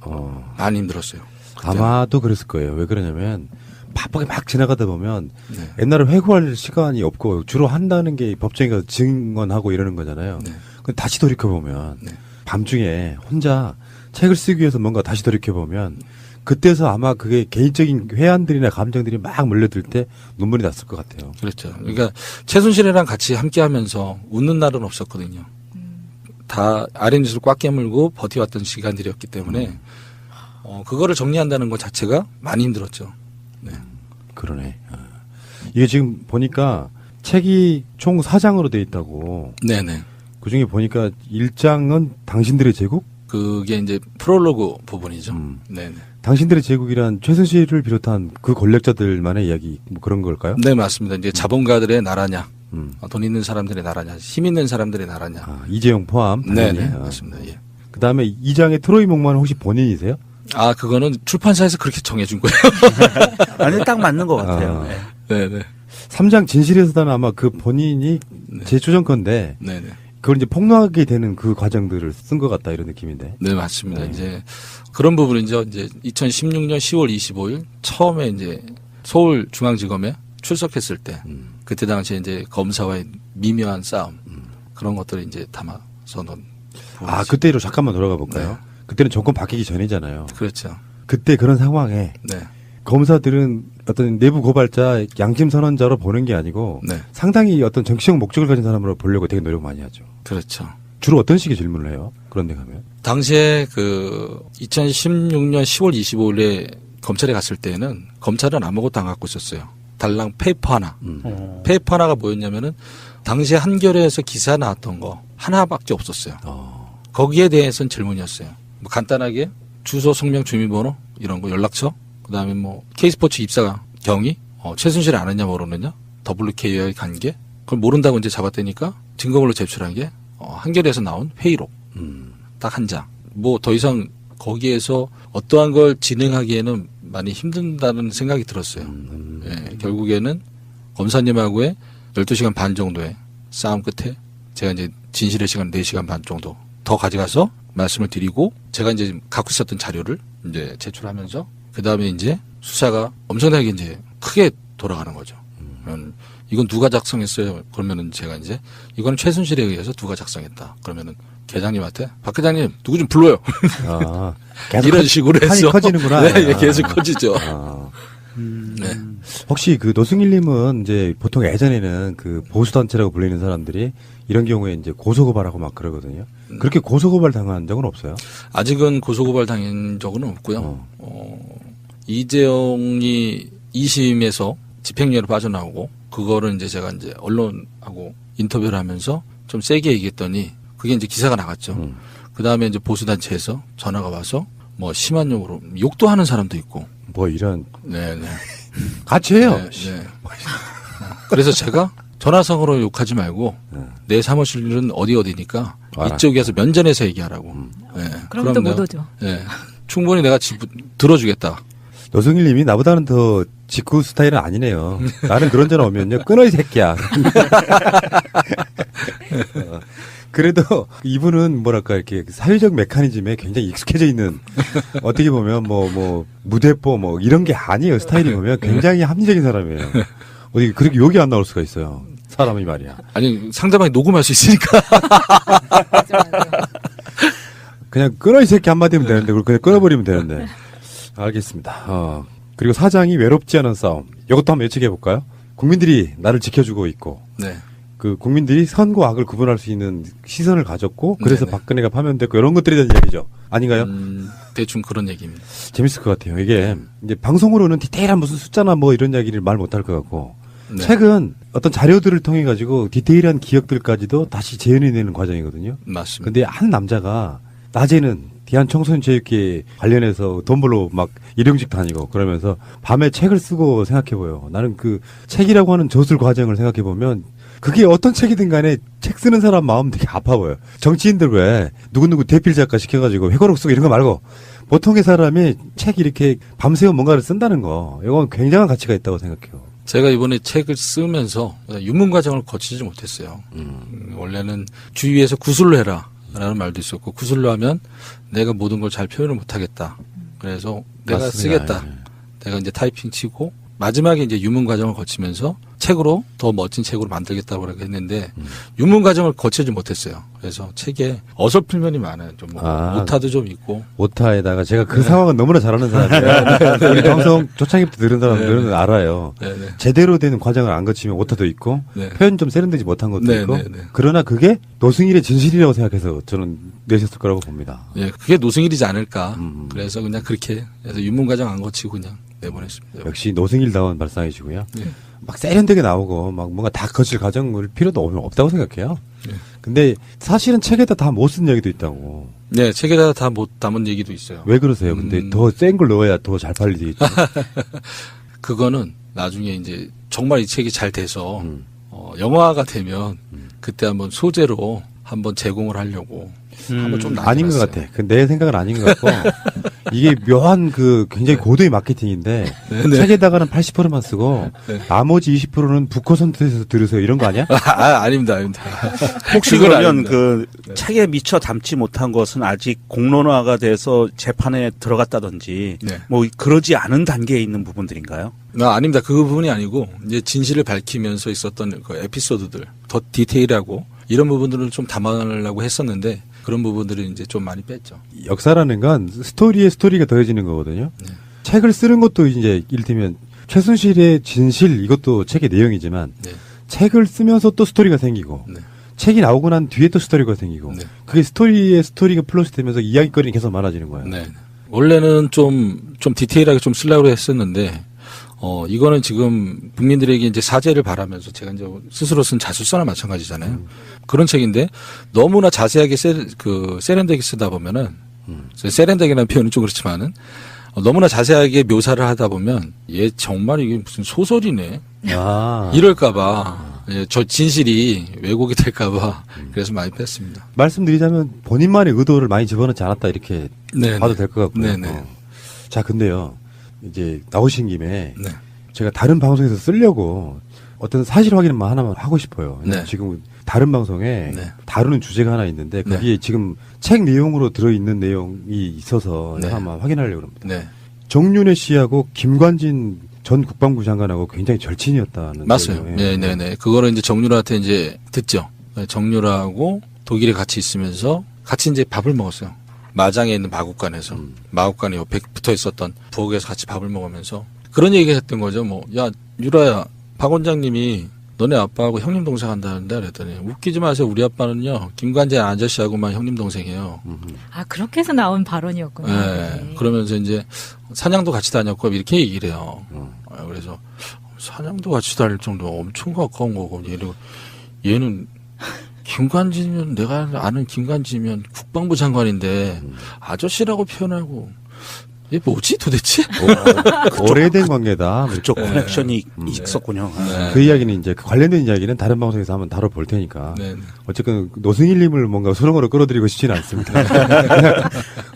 B: 많이 힘들었어요.
A: 아마도 그랬을 거예요. 왜 그러냐면 바쁘게 막 지나가다 보면
B: 네.
A: 옛날에 회고할 시간이 없고 주로 한다는 게 법정에 가서 증언하고 이러는 거잖아요.
B: 네.
A: 근데 다시 돌이켜보면
B: 네.
A: 밤중에 혼자 책을 쓰기 위해서 뭔가 다시 돌이켜보면 그때서 아마 그게 개인적인 회한들이나 감정들이 막 몰려들 때 눈물이 났을 것 같아요.
B: 그렇죠. 그러니까 최순실이랑 같이 함께하면서 웃는 날은 없었거든요. 다 아랫입술을 꽉 깨물고 버텨왔던 시간들이었기 때문에 그거를 정리한다는 것 자체가 많이 힘들었죠. 네.
A: 그러네. 이게 지금 보니까 책이 총 4장으로 돼 있다고.
B: 네네.
A: 그중에 보니까 1장은 당신들의 제국?
B: 그게 이제 프롤로그 부분이죠. 네네.
A: 당신들의 제국이란 최순실을 비롯한 그 권력자들만의 이야기 뭐 그런 걸까요?
B: 네, 맞습니다. 이제 자본가들의 나라냐, 돈 있는 사람들의 나라냐, 힘 있는 사람들의 나라냐.
A: 아, 이재용 포함.
B: 네,
A: 당연히.
B: 네, 맞습니다. 예.
A: 그 다음에 2장의 트로이 목마는 혹시 본인이세요?
B: 아, 그거는 출판사에서 그렇게 정해준 거예요.
C: 아니 딱 맞는 것 같아요.
A: 아.
C: 네.
B: 네네.
A: 3장 진실의 수단은 아마 그 본인이 재조정 건데
B: 네네.
A: 그걸 이제 폭로하게 되는 그 과정들을 쓴 것 같다 이런 느낌인데.
B: 네, 맞습니다. 이제 그런 부분이죠. 이제 2016년 10월 25일 처음에 이제 서울중앙지검에 출석했을 때 그때 당시에 이제 검사와의 미묘한 싸움 그런 것들을 이제 담아서 놓은
A: 아,
B: 부분이죠.
A: 그때로 잠깐만 돌아가 볼까요?
B: 네.
A: 그때는 정권 바뀌기 전이잖아요.
B: 그렇죠.
A: 그때 그런 상황에
B: 네.
A: 검사들은 어떤 내부 고발자, 양심 선언자로 보는 게 아니고
B: 네.
A: 상당히 어떤 정치적 목적을 가진 사람으로 보려고 되게 노력 많이 하죠.
B: 그렇죠.
A: 주로 어떤 식의 질문을 해요? 그런데 가면?
B: 당시에 그 2016년 10월 25일에 검찰에 갔을 때는 검찰은 아무것도 안 갖고 있었어요. 달랑 페이퍼 하나. 페이퍼 하나가 뭐였냐면은 당시에 한겨레에서 기사 나왔던 거 하나밖에 없었어요. 거기에 대해서는 질문이었어요. 뭐 간단하게 주소, 성명, 주민번호 이런 거 연락처. 그다음에 뭐 K스포츠 입사 경위, 최순실을 아느냐 모르느냐, WK와의 관계. 그걸 모른다고 이제 잡았다니까 증거물로 제출한 게 한겨레에서 나온 회의록 딱 한 장. 뭐 더 이상 거기에서 어떠한 걸 진행하기에는 많이 힘든다는 생각이 들었어요. 예, 결국에는 검사님하고의 12시간 반 정도의 싸움 끝에 제가 이제 진실의 시간 4시간 반 정도 더 가져가서 말씀을 드리고 제가 이제 갖고 있었던 자료를 이제 제출하면서 그 다음에 이제 수사가 엄청나게 이제 크게 돌아가는 거죠. 이건 누가 작성했어요? 그러면은 제가 이제 이건 최순실에 의해서 누가 작성했다. 그러면은 계장님한테 박 계장님 누구 좀 불러요.
A: 아,
B: 이런 식으로
A: 판이
B: 해서
A: 커지는구나.
B: 네, 예, 계속 커지죠.
A: 아.
B: 네.
A: 혹시 그 노승일님은 이제 보통 예전에는 그 보수단체라고 불리는 사람들이 이런 경우에 이제 고소고발하고 막 그러거든요. 그렇게 고소고발 당한 적은 없어요?
B: 아직은 고소고발 당한 적은 없고요. 이재용이 2심에서 집행유예로 빠져나오고 그거를 이제 제가 이제 언론하고 인터뷰를 하면서 좀 세게 얘기했더니 그게 이제 기사가 나갔죠. 그 다음에 이제 보수단체에서 전화가 와서 뭐 심한 욕으로 욕도 하는 사람도 있고.
A: 뭐 이런.
B: 네네.
A: 같이 해요.
B: 네, 네. 그래서 제가 전화상으로 욕하지 말고 내 사무실은 어디니까
A: 알아.
B: 이쪽에서 면전에서 얘기하라고. 네.
D: 그럼 또 못
B: 내가,
D: 오죠.
B: 네. 충분히 내가 들어주겠다.
A: 노승일님이 나보다는 더 직구 스타일은 아니네요. 나는 그런 전화 오면요. 끊어 이 새끼야. 그래도 이분은 뭐랄까 이렇게 사회적 메커니즘에 굉장히 익숙해져 있는 어떻게 보면 뭐 무대뽀 뭐 이런 게 아니에요. 스타일이 보면 굉장히 합리적인 사람이에요. 어디 그렇게 욕이 안 나올 수가 있어요. 사람이 말이야.
B: 아니 상대방이 녹음할 수 있으니까.
D: 맞아, 맞아.
A: 그냥 끊어 이 새끼 한마디면 되는데 그걸 그냥 끊어버리면 되는데. 알겠습니다. 그리고 사장이 외롭지 않은 싸움. 이것도 한번 예측해 볼까요? 국민들이 나를 지켜주고 있고
B: 네.
A: 그 국민들이 선과 악을 구분할 수 있는 시선을 가졌고 그래서
B: 네네.
A: 박근혜가 파면됐고 이런 것들에 대한 이야기죠. 아닌가요?
B: 대충 그런 얘기입니다.
A: 재밌을 것 같아요. 이게 이제 방송으로는 디테일한 무슨 숫자나 뭐 이런 이야기를 말 못할 것 같고
B: 네.
A: 책은 어떤 자료들을 통해 가지고 디테일한 기억들까지도 다시 재현해내는 과정이거든요.
B: 맞습니다.
A: 근데 한 남자가 낮에는 대한청소년체육회 관련해서 돈 벌러 막 일용직 다니고 그러면서 밤에 책을 쓰고 생각해보요. 나는 그 책이라고 하는 저술 과정을 생각해보면 그게 어떤 책이든 간에 책 쓰는 사람 마음 되게 아파 보여요. 정치인들 왜 누구누구 대필 작가 시켜가지고 회고록 쓰고 이런 거 말고 보통의 사람이 책 이렇게 밤새워 뭔가를 쓴다는 거 이건 굉장한 가치가 있다고 생각해요.
B: 제가 이번에 책을 쓰면서 유문 과정을 거치지 못했어요. 원래는 주위에서 구술로 해라 라는 말도 있었고 구술로 하면 내가 모든 걸 잘 표현을 못하겠다. 그래서 내가
A: 맞습니다.
B: 쓰겠다.
A: 예.
B: 내가 이제 타이핑 치고 마지막에 이제 유문 과정을 거치면서 책으로 더 멋진 책으로 만들겠다고 했는데 유문 과정을 거치지 못했어요. 그래서 책에 어설픈 면이 많아요. 좀 뭐 오타도 좀 있고.
A: 오타에다가 제가 그 상황은 너무나 잘 아는 사람이에요. 우리 방송 초창기부터 들은 사람들은 알아요.
B: 네네.
A: 제대로 된 과정을 안 거치면 오타도 있고
B: 네.
A: 표현 좀 세련되지 못한 것도
B: 네,
A: 있고
B: 네, 네.
A: 그러나 그게 노승일의 진실이라고 생각해서 저는 내셨을 거라고 봅니다.
B: 예, 그게 노승일이지 않을까. 그래서 그냥 그렇게 해서 유문 과정 안 거치고 그냥 내보냈습니다.
A: 역시 노승일다운 발상이시고요.
B: 네.
A: 막 세련되게 나오고 막 뭔가 다 거칠 과정을 필요도 없다고 생각해요.
B: 네.
A: 근데 사실은 책에다 다 못 쓴 얘기도 있다고.
B: 네, 책에다 다 못 담은 얘기도 있어요.
A: 왜 그러세요? 근데 더 센 걸 넣어야 더 잘 팔리겠죠.
B: 그거는 나중에 이제 정말 이 책이 잘 돼서 영화가 되면 그때 한번 소재로 한번 제공을 하려고 한번 좀
A: 아닌 것
B: 남겨놨어요.
A: 같아. 내 생각은 아닌 것 같고 이게 묘한 그 굉장히 고도의 마케팅인데
B: 네.
A: 책에다가는 80%만 쓰고
B: 네.
A: 나머지 20%는 북커선트에서 들으세요. 이런 거 아니야?
B: 아닙니다, 아닙니다.
C: 혹시
B: 그건
C: 그러면
B: 아닙니다.
C: 그 책에 미처 담지 못한 것은 아직 공론화가 돼서 재판에 들어갔다든지
B: 네.
C: 뭐 그러지 않은 단계에 있는 부분들인가요?
B: 아닙니다. 그 부분이 아니고 이제 진실을 밝히면서 있었던 그 에피소드들 더 디테일하고 이런 부분들을 좀 담아내려고 했었는데 그런 부분들을 이제 좀 많이 뺐죠.
A: 역사라는 건 스토리에 스토리가 더해지는 거거든요.
B: 네.
A: 책을 쓰는 것도 이제 이를테면 최순실의 진실 이것도 책의 내용이지만
B: 네.
A: 책을 쓰면서 또 스토리가 생기고
B: 네.
A: 책이 나오고 난 뒤에 또 스토리가 생기고
B: 네.
A: 그게 스토리에 스토리가 플러스 되면서 이야기거리는 계속 많아지는 거예요.
B: 네. 원래는 좀 디테일하게 좀 쓰려고 했었는데, 이거는 지금 국민들에게 이제 사죄를 바라면서 제가 이제 스스로 쓴 자술서나 마찬가지잖아요. 그런 책인데 너무나 자세하게 세련되게 쓰다 보면은, 세련되게라는 표현은 좀 그렇지만은, 너무나 자세하게 묘사를 하다 보면 얘 정말 이게 무슨 소설이네.
A: 아.
B: 이럴까봐. 예, 저 진실이 왜곡이 될까봐 그래서 많이 뺐습니다.
A: 말씀드리자면 본인만의 의도를 많이 집어넣지 않았다 이렇게
B: 네,
A: 봐도
B: 네.
A: 될 것 같고요.
B: 네네.
A: 자, 근데요. 이제 나오신 김에
B: 네.
A: 제가 다른 방송에서 쓰려고 어떤 사실 확인만 하나만 하고 싶어요.
B: 네.
A: 지금 다른 방송에
B: 네.
A: 다루는 주제가 하나 있는데 거기에 지금 책 내용으로 들어있는 내용이 있어서
B: 네.
A: 한번 확인하려고 합니다.
B: 네.
A: 정윤회 씨하고 김관진 전 국방부 장관하고 굉장히 절친이었다는
B: 맞아요.
A: 거예요.
B: 네네네. 그거를 이제 정유라한테 이제 듣죠. 네, 정유라하고 독일에 같이 있으면서 같이 이제 밥을 먹었어요. 마장에 있는 마국간에서. 마국간에 옆에 붙어 있었던 부엌에서 같이 밥을 먹으면서 그런 얘기가 했던 거죠. 뭐, 야, 유라야, 박 원장님이 너네 아빠하고 형님 동생 한다는데 그랬더니 웃기지 마세요. 우리 아빠는요, 김관진 아저씨하고만 형님 동생이에요.
D: 아, 그렇게 해서 나온 발언이었구나.
B: 네. 그러면서 이제 사냥도 같이 다녔고 이렇게 얘기를 해요. 그래서 사냥도 같이 다닐 정도면 엄청 가까운 거고 얘는 김관진이면 내가 아는 김관진이면 국방부 장관인데 아저씨라고 표현하고 얘 뭐지 도대체?
A: 오래된 관계다.
C: 그쪽 커넥션이 있었군요.
B: 네.
A: 그 이야기는 이제 그 관련된 이야기는 다른 방송에서 한번 다뤄볼 테니까.
B: 네.
A: 어쨌든 노승일님을 뭔가 소롱으로 끌어들이고 싶지는 않습니다. 그냥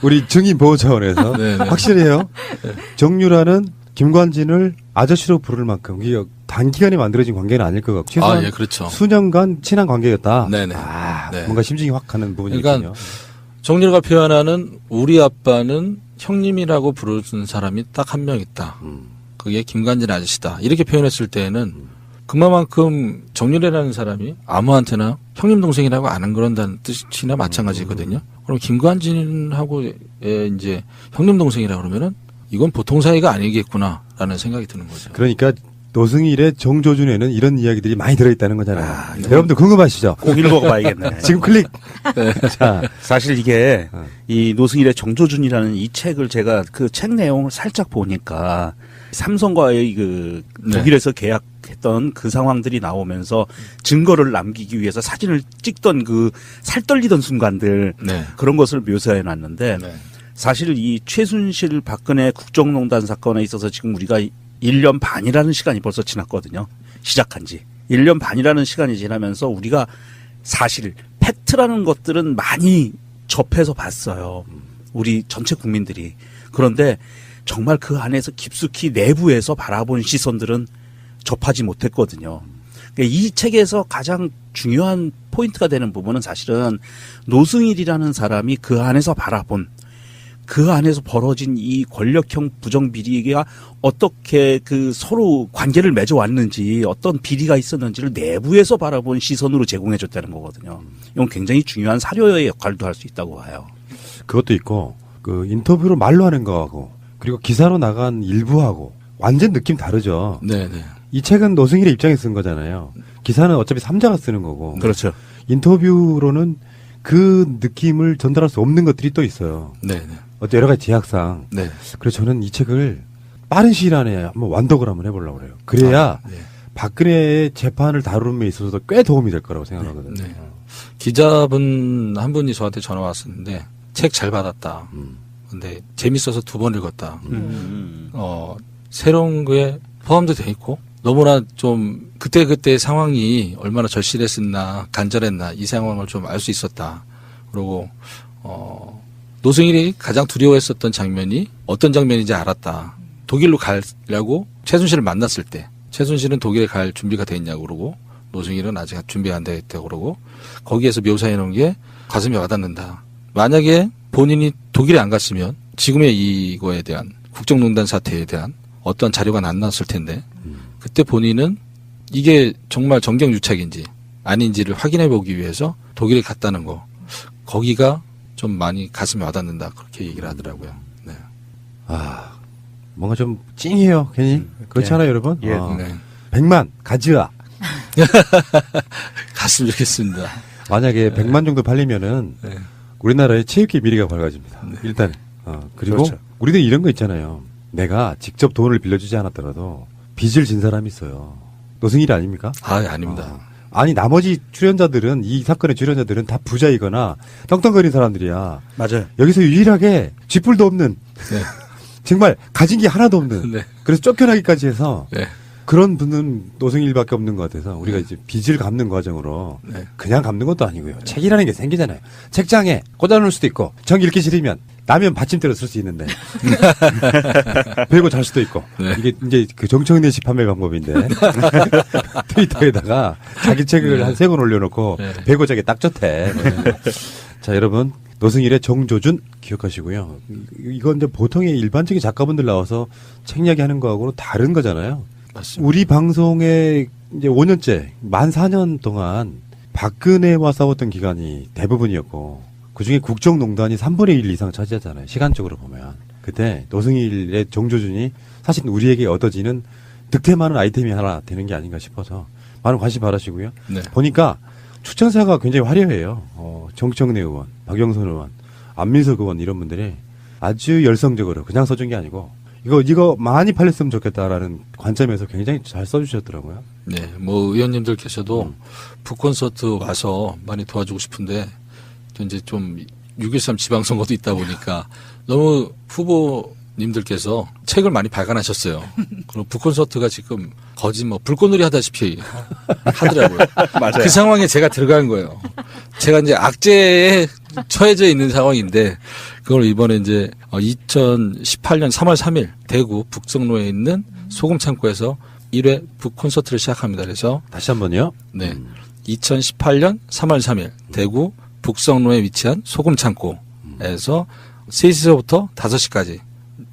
A: 우리 증인 보호 차원에서
B: 네, 네.
A: 확실해요. 정유라는 김관진을 아저씨로 부를 만큼 이게 단기간에 만들어진 관계는 아닐 것 같고 최소한
B: 예, 그렇죠.
A: 수년간 친한 관계였다.
B: 네네.
A: 아,
B: 네.
A: 뭔가 심증이 확 가는 부분이
B: 그러니까
A: 있군요.
B: 정유라가 표현하는 우리 아빠는 형님이라고 부르는 사람이 딱 한 명 있다. 그게 김관진 아저씨다. 이렇게 표현했을 때에는 그만큼 정유라라는 사람이 아무한테나 형님 동생이라고 안 그런다는 뜻이나 마찬가지거든요. 그럼 김관진하고 이제 형님 동생이라고 그러면은 이건 보통 사이가 아니겠구나라는 생각이 드는 거죠.
A: 그러니까 노승일의 정조준에는 이런 이야기들이 많이 들어있다는 거잖아요. 여러분들 궁금하시죠?
C: 꼭 읽어봐야겠네.
A: 지금 클릭. 자,
C: 사실 이게 이 노승일의 정조준이라는 이 책을 제가 그 책 내용을 살짝 보니까 삼성과의 그
B: 네.
C: 독일에서 계약했던 그 상황들이 나오면서 증거를 남기기 위해서 사진을 찍던 그 살떨리던 순간들
B: 네.
C: 그런 것을 묘사해 놨는데
B: 네.
C: 사실 이 최순실 박근혜 국정농단 사건에 있어서 지금 우리가 1년 반이라는 시간이 벌써 지났거든요. 시작한 지. 1년 반이라는 시간이 지나면서 우리가 사실 팩트라는 것들은 많이 접해서 봤어요. 우리 전체 국민들이. 그런데 정말 그 안에서 깊숙이 내부에서 바라본 시선들은 접하지 못했거든요. 그러니까 이 책에서 가장 중요한 포인트가 되는 부분은 사실은 노승일이라는 사람이 그 안에서 바라본 그 안에서 벌어진 이 권력형 부정 비리가 어떻게 그 서로 관계를 맺어왔는지 어떤 비리가 있었는지를 내부에서 바라본 시선으로 제공해줬다는 거거든요. 이건 굉장히 중요한 사료의 역할도 할 수 있다고 봐요.
A: 그것도 있고 그 인터뷰로 말로 하는 거하고 그리고 기사로 나간 일부하고 완전 느낌 다르죠.
B: 네네.
A: 이 책은 노승일의 입장에 쓴 거잖아요. 기사는 어차피 3자가 쓰는 거고.
C: 그렇죠.
A: 인터뷰로는 그 느낌을 전달할 수 없는 것들이 또 있어요.
B: 네네.
A: 어떤 여러 가지 제약상.
B: 네.
A: 그래서 저는 이 책을 빠른 시일 안에 한번 완독을 한번 해보려고 그래요. 그래야
B: 네.
A: 박근혜의 재판을 다루는 데 있어서도 꽤 도움이 될 거라고 생각하거든요.
B: 네. 기자분 한 분이 저한테 전화 왔었는데 책 잘 받았다. 근데 재밌어서 2번 읽었다. 새로운 거에 포함도 돼 있고 너무나 좀 그때 상황이 얼마나 절실했었나 간절했나 이 상황을 좀 알 수 있었다. 그리고 노승일이 가장 두려워했었던 장면이 어떤 장면인지 알았다. 독일로 가려고 최순실을 만났을 때 최순실은 독일에 갈 준비가 돼 있냐고 그러고 노승일은 아직 준비가 안 돼 있다고 그러고 거기에서 묘사해 놓은 게 가슴이 와닿는다. 만약에 본인이 독일에 안 갔으면 지금의 이거에 대한 국정농단 사태에 대한 어떤 자료가 안 나왔을 텐데 그때 본인은 이게 정말 정경유착인지 아닌지를 확인해 보기 위해서 독일에 갔다는 거 거기가 좀 많이 가슴에 와닿는다 그렇게 얘기를 하더라고요. 네.
A: 아, 뭔가 좀 찡해요. 괜히. 그렇지 않아요, 여러분?
C: 예.
B: 네.
A: 100만 가즈아.
B: 갔으면 좋겠습니다.
A: 만약에 100만 정도 팔리면은
B: 네.
A: 우리나라의 체육계 미래가 밝아집니다. 일단. 그리고
C: 그렇죠.
A: 우리는 이런 거 있잖아요. 내가 직접 돈을 빌려주지 않았더라도 빚을 진 사람이 있어요. 노승일이 아닙니까?
B: 아닙니다.
A: 아니 나머지 출연자들은 이 사건의 출연자들은 다 부자이거나 떵떵거리는 사람들이야.
C: 맞아요.
A: 여기서 유일하게 쥐뿔도 없는
B: 네.
A: 정말 가진 게 하나도 없는
B: 네.
A: 그래서 쫓겨나기까지 해서
B: 네.
A: 그런 분은 노승일밖에 없는 것 같아서 우리가 이제 빚을 갚는 과정으로
B: 네.
A: 그냥 갚는 것도 아니고요. 책이라는 게 생기잖아요. 책장에 꽂아놓을 수도 있고 정 읽기 싫으면 라면 받침대로 쓸 수 있는데 베고 잘 수도 있고
B: 네.
A: 이게 이제 그 정청래 씨 판매 방법인데 트위터에다가 자기 책을
B: 네.
A: 한 3권 올려놓고
B: 네.
A: 베고 자기 딱 좋대. 자 여러분 노승일의 정조준 기억하시고요. 이건 이제 보통의 일반적인 작가분들 나와서 책 이야기하는 거하고는 다른 거잖아요.
B: 맞습니다.
A: 우리 방송에 이제 5년째 만 4년 동안 박근혜와 싸웠던 기간이 대부분이었고 그중에 국정농단이 3분의 1 이상 차지하잖아요. 시간적으로 보면. 그때 노승일의 정조준이 사실 우리에게 얻어지는 득템 많은 아이템이 하나 되는 게 아닌가 싶어서 많은 관심 바라시고요.
B: 네.
A: 보니까 추천사가 굉장히 화려해요. 정청래 의원, 박영선 의원, 안민석 의원 이런 분들이 아주 열성적으로 그냥 써준 게 아니고 이거 많이 팔렸으면 좋겠다라는 관점에서 굉장히 잘 써주셨더라고요.
B: 네, 뭐 의원님들께서도 북콘서트 와서 많이 도와주고 싶은데 또 이제 좀 6.13 지방선거도 있다 보니까 너무 후보님들께서 책을 많이 발간하셨어요. 그리고 북콘서트가 지금 거짓 뭐 불꽃놀이 하다시피 하더라고요.
C: 맞아요.
B: 그 상황에 제가 들어간 거예요. 제가 이제 악재에 처해져 있는 상황인데 그걸 이번에 이제 2018년 3월 3일 대구 북성로에 있는 소금 창고에서 1회 북콘서트를 시작합니다. 그래서
A: 다시 한번요.
B: 네. 2018년 3월 3일 대구 북성로에 위치한 소금 창고에서 3시서부터 5시까지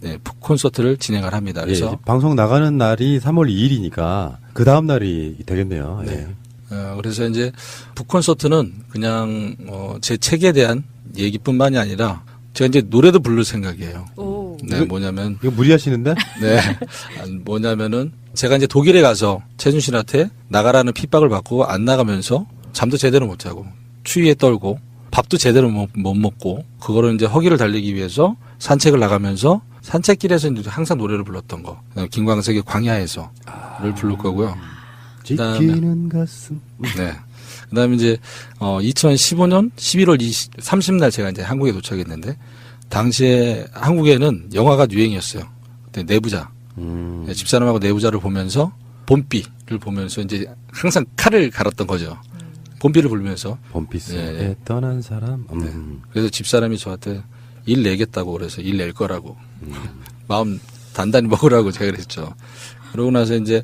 B: 네, 북콘서트를 진행을 합니다. 그래서
A: 예, 방송 나가는 날이 3월 2일이니까 그 다음 날이 되겠네요.
B: 네.
A: 예.
B: 그래서 이제 북콘서트는 그냥 제 책에 대한 얘기뿐만이 아니라 제가 이제 노래도 부를 생각이에요.
D: 오.
B: 네, 뭐냐면
A: 이거 무리하시는데?
B: 네. 뭐냐면은 제가 이제 독일에 가서 최순실한테 나가라는 핍박을 받고 안 나가면서 잠도 제대로 못 자고 추위에 떨고 밥도 제대로 못 먹고 그거를 이제 허기를 달리기 위해서 산책을 나가면서 산책길에서 이제 항상 노래를 불렀던 거. 김광석의 광야에서를 부를 거고요.
A: 지키는 가슴.
B: 네. 그다음에 이제 2015년 11월 30날 제가 이제 한국에 도착했는데 당시에 한국에는 영화가 유행이었어요. 그때 내부자. 네, 집사람하고 내부자를 보면서 봄비를 보면서 이제 항상 칼을 갈았던 거죠. 봄비를 부르면서.
A: 봄비 속에
B: 네.
A: 떠난 사람.
B: 그래서 집사람이 저한테 일 내겠다고 그래서 일 낼 거라고. 마음 단단히 먹으라고 제가 그랬죠. 그러고 나서 이제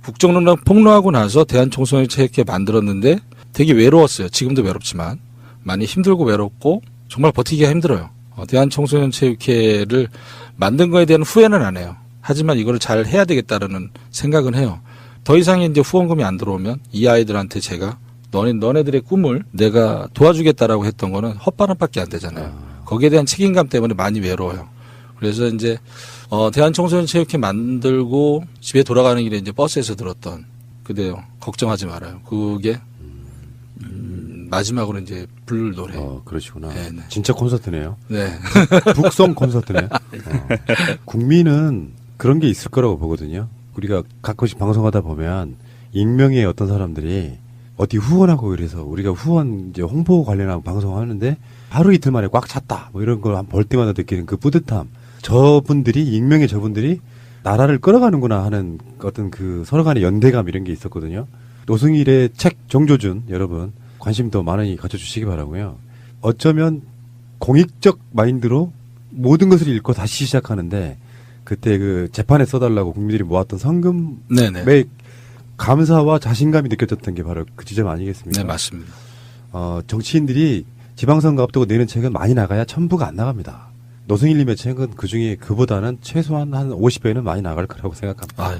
B: 국정농단 폭로하고 나서 대한총선을 이렇게 만들었는데 되게 외로웠어요. 지금도 외롭지만 많이 힘들고 외롭고 정말 버티기가 힘들어요. 대한청소년체육회를 만든 거에 대한 후회는 안 해요. 하지만 이거를 잘 해야 되겠다라는 생각은 해요. 더 이상의 이제 후원금이 안 들어오면 이 아이들한테 제가 너네들의 꿈을 내가 도와주겠다라고 했던 거는 헛바람밖에 안 되잖아요. 거기에 대한 책임감 때문에 많이 외로워요. 그래서 이제 대한청소년체육회 만들고 집에 돌아가는 길에 이제 버스에서 들었던 그대요. 걱정하지 말아요. 그게 마지막으로 이제 부를 노래.
A: 그러시구나.
B: 네네.
A: 진짜 콘서트네요.
B: 네.
A: 북성 콘서트네. 국민은 그런 게 있을 거라고 보거든요. 우리가 가끔씩 방송하다 보면 익명의 어떤 사람들이 어디 후원하고 이래서 우리가 후원 이제 홍보 관련하고 방송하는데 하루 이틀 만에 꽉 찼다. 뭐 이런 걸 볼 때마다 느끼는 그 뿌듯함. 저분들이 익명의 저분들이 나라를 끌어가는구나 하는 어떤 그 서로 간의 연대감 이런 게 있었거든요. 노승일의 책 정조준 여러분 관심 더 많이 가져주시기 바라고요. 어쩌면 공익적 마인드로 모든 것을 읽고 다시 시작하는데 그때 그 재판에 써달라고 국민들이 모았던 성금의
B: 네네.
A: 감사와 자신감이 느껴졌던 게 바로 그 지점 아니겠습니까?
B: 네, 맞습니다.
A: 정치인들이 지방선거 앞두고 내는 책은 많이 나가야 전부가 안 나갑니다. 노승일님의 책은 그중에 그보다는 최소한 한 50배는 많이 나갈 거라고 생각합니다.
B: 아,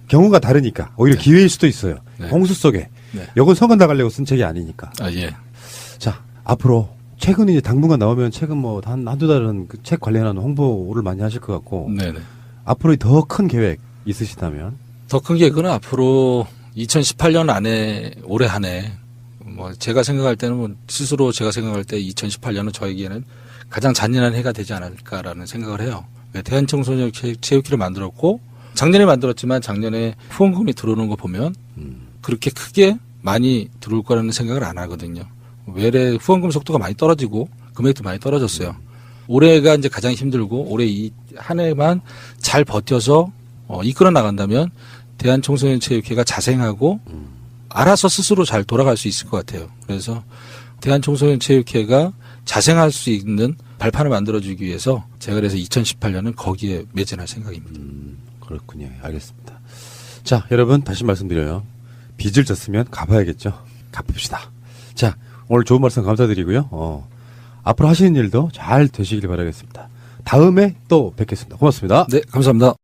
A: 경우가 다르니까 오히려
B: 네.
A: 기회일 수도 있어요.
B: 네.
A: 홍수 속에.
B: 네.
A: 이건 선거 나가려고 쓴 책이 아니니까.
B: 아, 예.
A: 자, 앞으로 책은 이제 당분간 나오면 책은 뭐 한두 달은 그 책 관련한 홍보를 많이 하실 것 같고
B: 네네.
A: 앞으로 더 큰 계획 있으시다면
B: 더 큰 계획은 앞으로 2018년 안에 올해 한 해 뭐 제가 생각할 때는 뭐 스스로 제가 생각할 때 2018년은 저에게는 가장 잔인한 해가 되지 않을까라는 생각을 해요. 왜 대한청소년 체육회를 만들었고 작년에 만들었지만 작년에 후원금이 들어오는 거 보면 그렇게 크게 많이 들어올 거라는 생각을 안 하거든요. 외래 후원금 속도가 많이 떨어지고 금액도 많이 떨어졌어요. 올해가 이제 가장 힘들고 올해 이 한 해만 잘 버텨서 이끌어 나간다면 대한청소년체육회가 자생하고 알아서 스스로 잘 돌아갈 수 있을 것 같아요. 그래서 대한청소년체육회가 자생할 수 있는 발판을 만들어주기 위해서 제가 그래서 2018년은 거기에 매진할 생각입니다.
A: 그렇군요. 알겠습니다. 자, 여러분 다시 말씀드려요. 빚을 졌으면 갚아야겠죠. 갚읍시다. 자, 오늘 좋은 말씀 감사드리고요. 앞으로 하시는 일도 잘 되시길 바라겠습니다. 다음에 또 뵙겠습니다. 고맙습니다.
B: 네, 감사합니다.